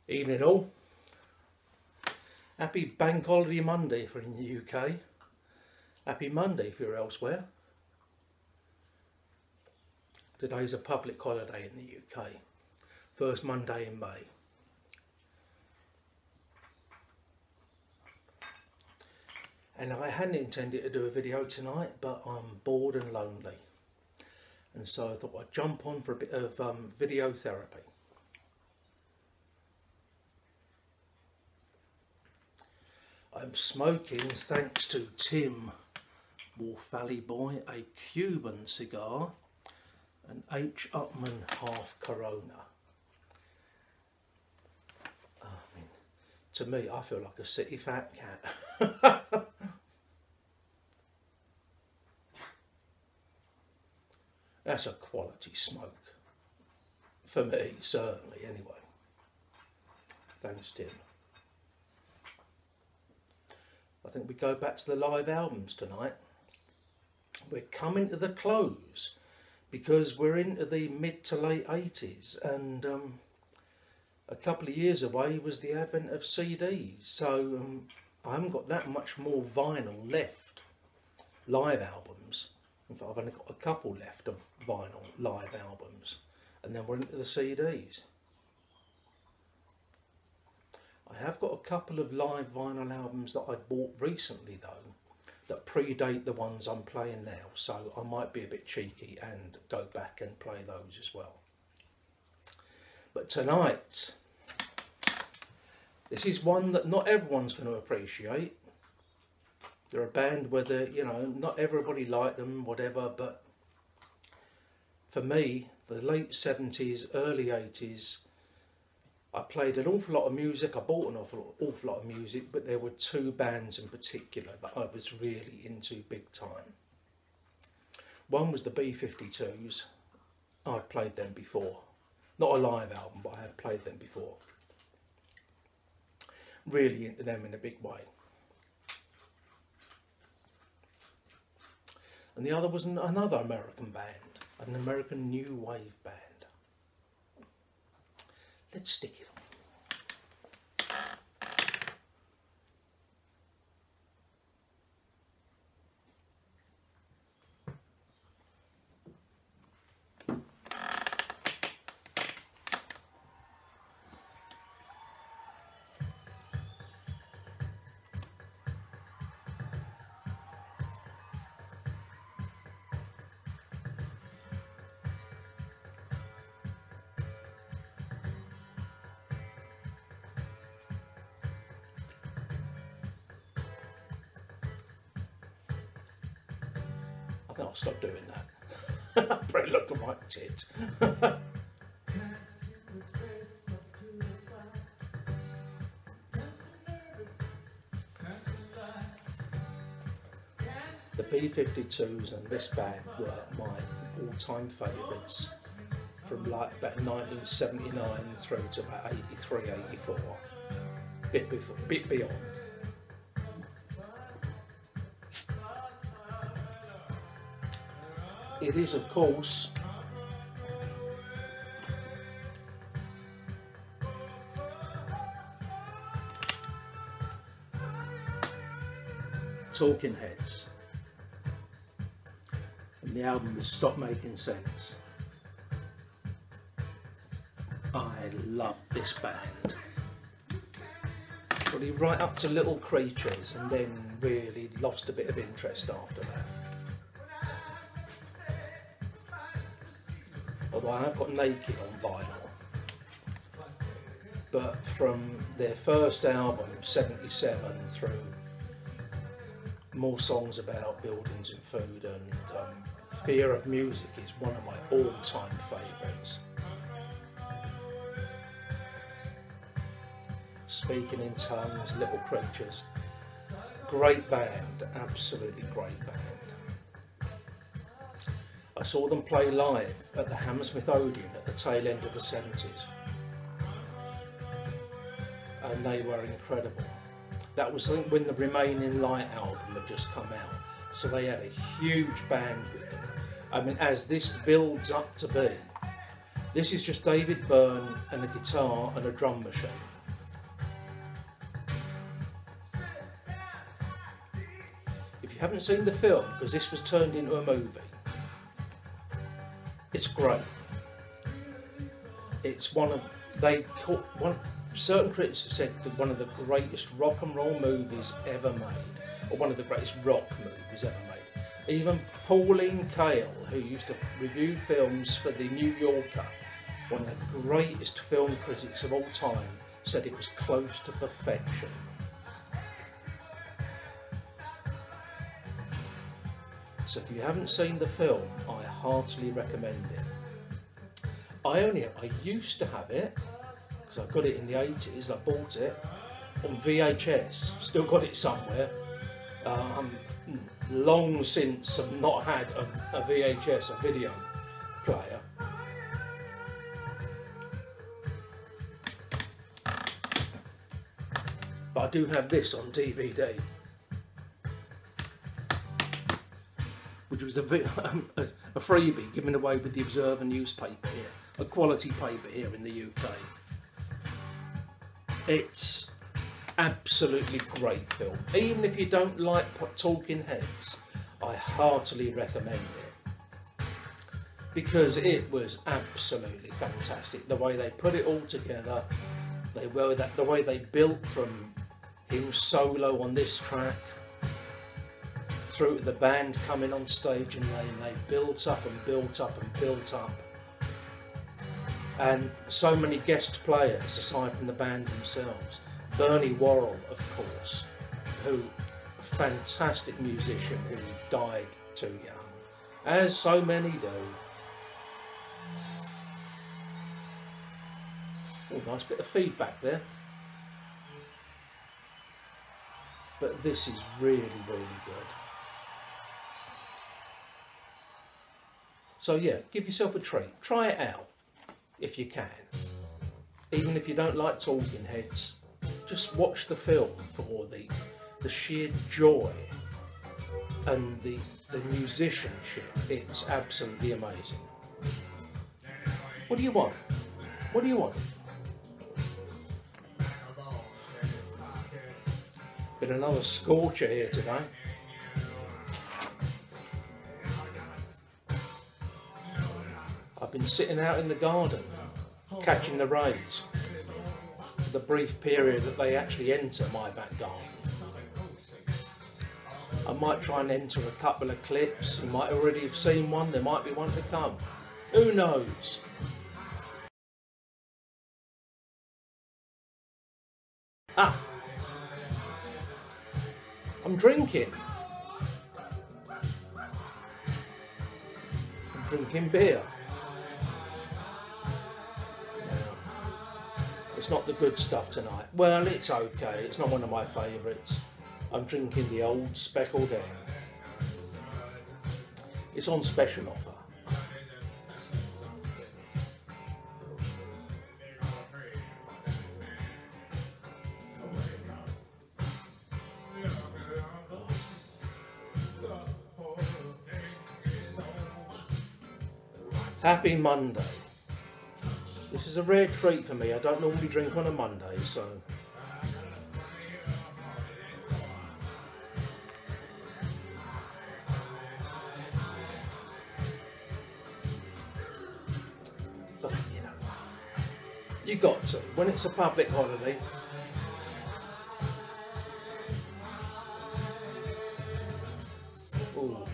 Evening all. Happy Bank Holiday Monday if you're in the UK. Happy Monday if you're elsewhere. Today's a public holiday in the UK. First Monday in May. And I hadn't intended to do a video tonight, but I'm bored and lonely. And so I thought I'd jump on for a bit of video therapy. I'm smoking, thanks to Tim, Wolf Valley Boy, a Cuban cigar, an H. Upmann half Corona. I mean, to me, I feel like a city fat cat. That's a quality smoke. For me, certainly, anyway. Thanks, Tim. I think we go back to the live albums tonight. We're coming to the close because we're into the mid to late 80s, and a couple of years away was the advent of CDs, so I haven't got that much more vinyl left, live albums. In fact, I've only got a couple left of vinyl live albums, and then we're into the CDs. I have got a couple of live vinyl albums that I've bought recently though, that predate the ones I'm playing now, so I might be a bit cheeky and go back and play those as well. But tonight, this is one that not everyone's going to appreciate. They're a band where, you know, not everybody liked them, whatever, but for me, the late 70s, early 80s, I played an awful lot of music, I bought an awful lot of music, but there were two bands in particular that I was really into big time. One was the B-52s, I'd played them before. Not a live album, but I had played them before. Really into them in a big way. And the other was another American band, an American new wave band. Let's stick it on. I think I'll stop doing that. Probably look at my tit. The B-52s and this band were my all-time favourites from like about 1979 through to about 83, 84. Bit beyond. It is, of course, Talking Heads, and the album is Stop Making Sense. I love this band. Probably right up to Little Creatures, and then really lost a bit of interest after that. Although I have got Naked on vinyl, but from their first album, 77, through more songs about buildings and food, and Fear of Music is one of my all-time favourites. Speaking in Tongues, Little Creatures, great band, absolutely great band. I saw them play live at the Hammersmith Odeon at the tail end of the 70s, and they were incredible. That was when the Remaining Light album had just come out, so they had a huge band with them. I mean, as this builds up to be, this is just David Byrne and a guitar and a drum machine. haven't seen the film, because this was turned into a movie, it's great. It's certain critics have said that one of the greatest rock and roll movies ever made, or one of the greatest rock movies ever made. Even Pauline Kael, who used to review films for the New Yorker, one of the greatest film critics of all time, said it was close to perfection. So if you haven't seen the film, I heartily recommend it. I used to have it, because I got it in the 80s, I bought it on VHS, still got it somewhere. Long since I've not had a VHS, a video player. But I do have this on DVD, which was a freebie given away with the Observer newspaper here, a quality paper here in the UK. It's absolutely great film. Even if you don't like talking heads, I heartily recommend it, because it was absolutely fantastic. The way they put it all together, the way they built from him solo on this track through to the band coming on stage, and they built up and built up and built up. And so many guest players aside from the band themselves. Bernie Worrell, of course, who a fantastic musician who died too young, as so many do. Oh, nice bit of feedback there. But this is really, really good. So yeah, give yourself a treat. Try it out if you can. Even if you don't like talking heads, just watch the film for the sheer joy and the musicianship. It's absolutely amazing. What do you want? What do you want? Been another scorcher here today. I've been sitting out in the garden catching the rays for the brief period that they actually enter my back garden. I might try and enter a couple of clips. You might already have seen one, there might be one to come. Who knows? Ah! I'm drinking. I'm drinking beer. It's not the good stuff tonight. Well, it's okay. It's not one of my favourites. I'm drinking the Old Speckled Ale. It's on special offer. Happy Monday. This is a rare treat for me. I don't normally drink on a Monday, so... But, you know, you got to. When it's a public holiday, ooh.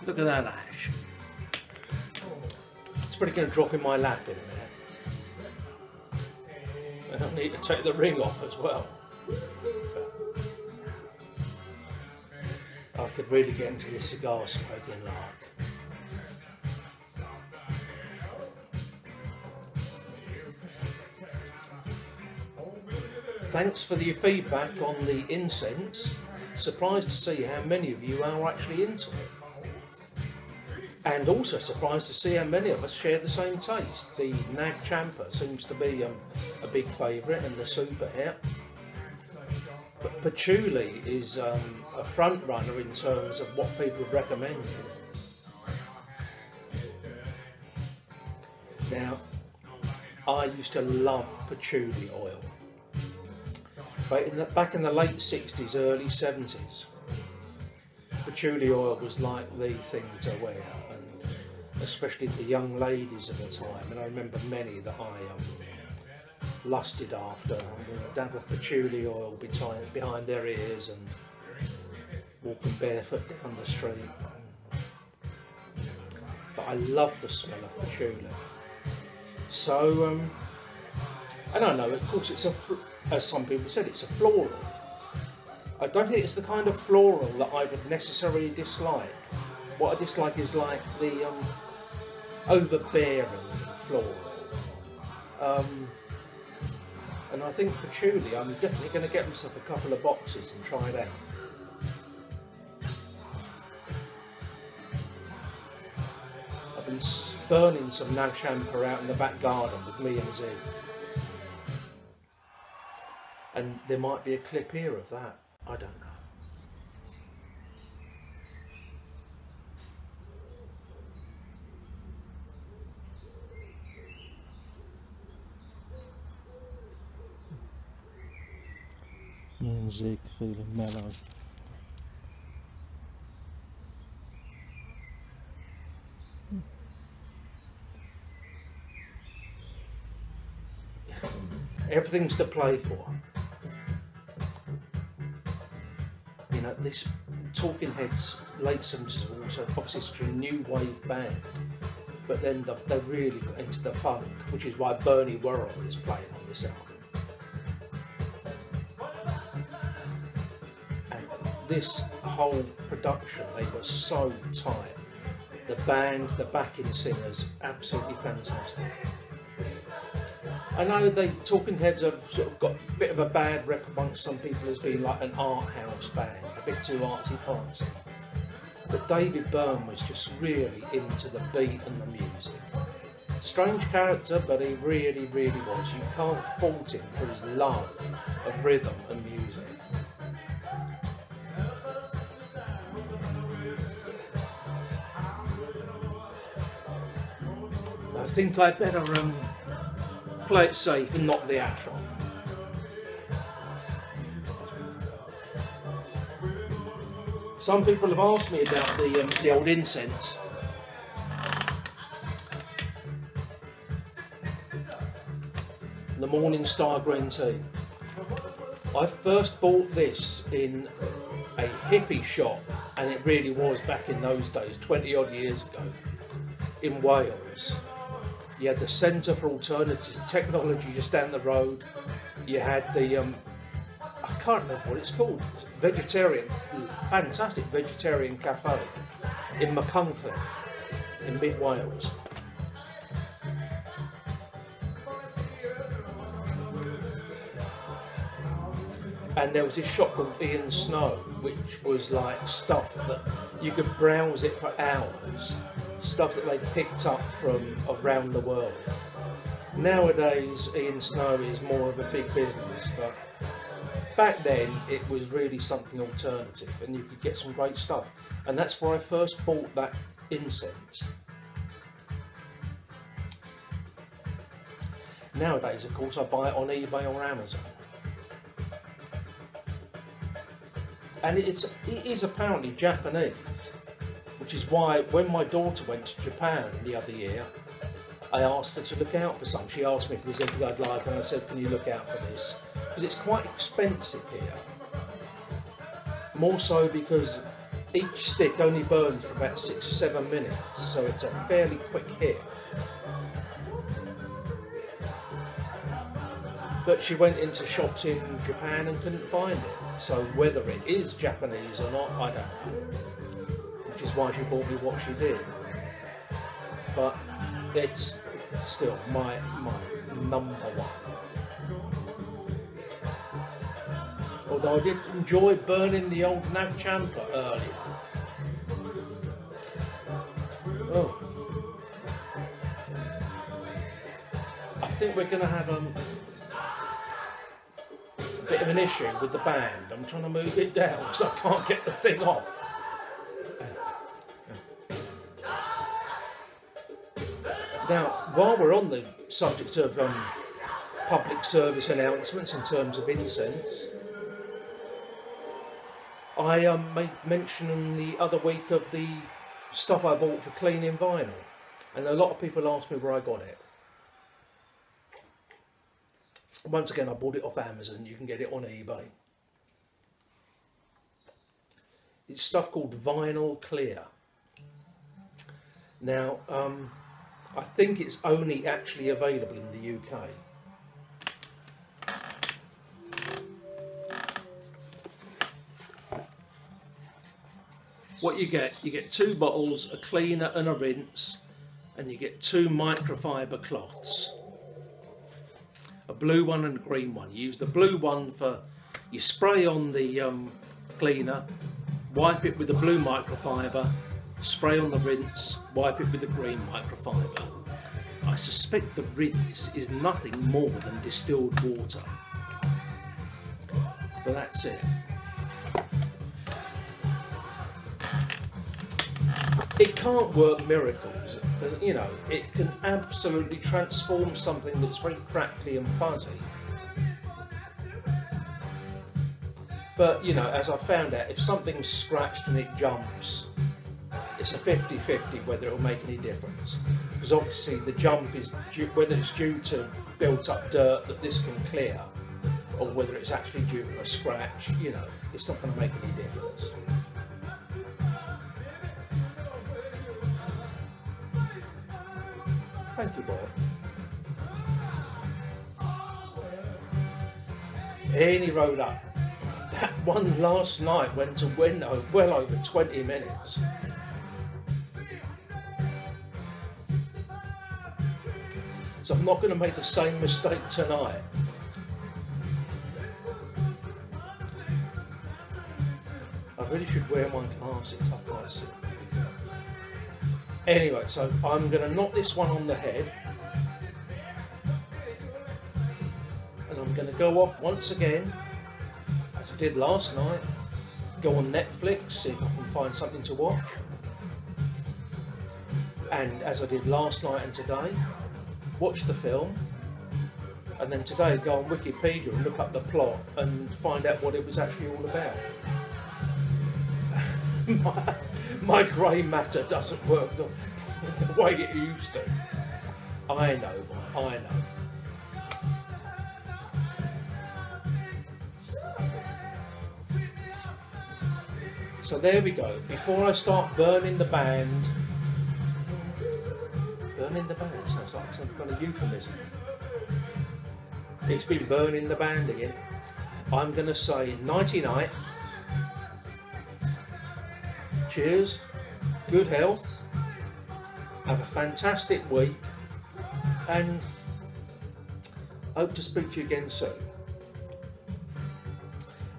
Look at that ash. It's probably going to drop in my lap in a minute. I need to take the ring off as well. I could really get into this cigar smoking lark. Thanks for your feedback on the incense. Surprised to see how many of you are actually into it. And also surprised to see how many of us share the same taste. The Nag Champa seems to be a big favourite, and the Super Hit. But Patchouli is a front runner in terms of what people recommend. Now, I used to love patchouli oil. back in the late 60s, early 70s, patchouli oil was like the thing to wear, and especially the young ladies at the time. And I remember many that I lusted after. A dab of patchouli oil behind their ears and walking barefoot down the street. But I love the smell of patchouli. So, and I know, of course, it's as some people said, it's a floral. I don't think it's the kind of floral that I would necessarily dislike. What I dislike is like the overbearing floral. And I think patchouli, I'm definitely going to get myself a couple of boxes and try it out. I've been burning some nag champa out in the back garden with me and Z. And there might be a clip here of that. I don't know. Me and Zeke feeling mellow. Everything's to play for. You know, this Talking Heads, late 70s, were also obviously such a new wave band, but then they really got into the funk, which is why Bernie Worrell is playing on this album. And this whole production, they were so tight. The band, the backing singers, absolutely fantastic. I know Talking Heads have sort of got a bit of a bad rep amongst some people as being like an art house band, a bit too artsy fancy. But David Byrne was just really into the beat and the music. Strange character, but he really, really was. You can't fault him for his love of rhythm and music. I think I'd better play it safe and knock the ash off. Some people have asked me about the old incense. The Morning Star green tea. I first bought this in a hippie shop, and it really was back in those days, 20 odd years ago, in Wales. You had the Centre for Alternative Technology just down the road. You had the, I can't remember what it's called, fantastic vegetarian cafe in Machynlleth in mid Wales. And there was this shop called Ian Snow, which was like stuff that you could browse it for hours. Stuff that they picked up from around the world. Nowadays, Ian Snow is more of a big business, but back then it was really something alternative, and you could get some great stuff. And that's where I first bought that incense. Nowadays, of course, I buy it on eBay or Amazon. And it is apparently Japanese. Which is why when my daughter went to Japan the other year, I asked her to look out for some. She asked me if there's anything I'd like, and I said, can you look out for this? Because it's quite expensive here. More so because each stick only burns for about 6 or 7 minutes, so it's a fairly quick hit. But she went into shops in Japan and couldn't find it. So whether it is Japanese or not, I don't know. Which is why she bought me what she did. But it's still my number one. Although I did enjoy burning the old nag champa earlier. Oh. I think we're going to have a bit of an issue with the band. I'm trying to move it down because I can't get the thing off. Now, while we're on the subject of public service announcements in terms of incense, I made mention in the other week of the stuff I bought for cleaning vinyl, and a lot of people asked me where I got it. Once again, I bought it off Amazon. You can get it on eBay. It's stuff called Vinyl Clear. Now, I think it's only actually available in the UK. What you get 2 bottles, a cleaner and a rinse, and you get 2 microfiber cloths. A blue one and a green one. You use the blue one for, you spray on the cleaner, wipe it with the blue microfiber, spray on the rinse, wipe it with the green microfiber. I suspect the rinse is nothing more than distilled water. But that's it. It can't work miracles, you know, it can absolutely transform something that's very crackly and fuzzy. But, you know, as I found out, if something's scratched and it jumps, it's a 50-50 whether it'll make any difference. Because obviously the jump is, whether it's due to built up dirt that this can clear, or whether it's actually due to a scratch, you know, it's not going to make any difference. Thank you, boy. And he rode up. That one last night went to well over 20 minutes. So I'm not going to make the same mistake tonight. I really should wear my glasses, I can't see. Anyway, so I'm going to knock this one on the head, and I'm going to go off once again, as I did last night, go on Netflix, see if I can find something to watch, and as I did last night and today, watch the film, and then today go on Wikipedia and look up the plot and find out what it was actually all about. My grey matter doesn't work the way it used to. I know, I know. So there we go. Before I start burning the band, sounds like some kind of euphemism. It's been burning the band again. I'm going to say nighty-night. Cheers, good health, have a fantastic week, and hope to speak to you again soon.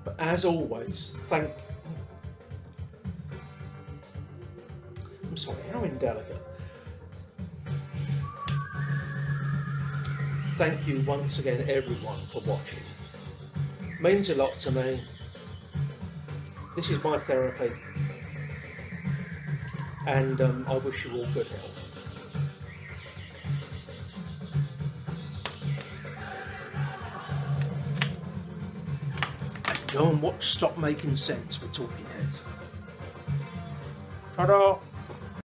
But as always, I'm sorry, how indelicate. Thank you once again, everyone, for watching. It means a lot to me. This is my therapy. And I wish you all good health. And go and watch Stop Making Sense with Talking Heads. Ta-da!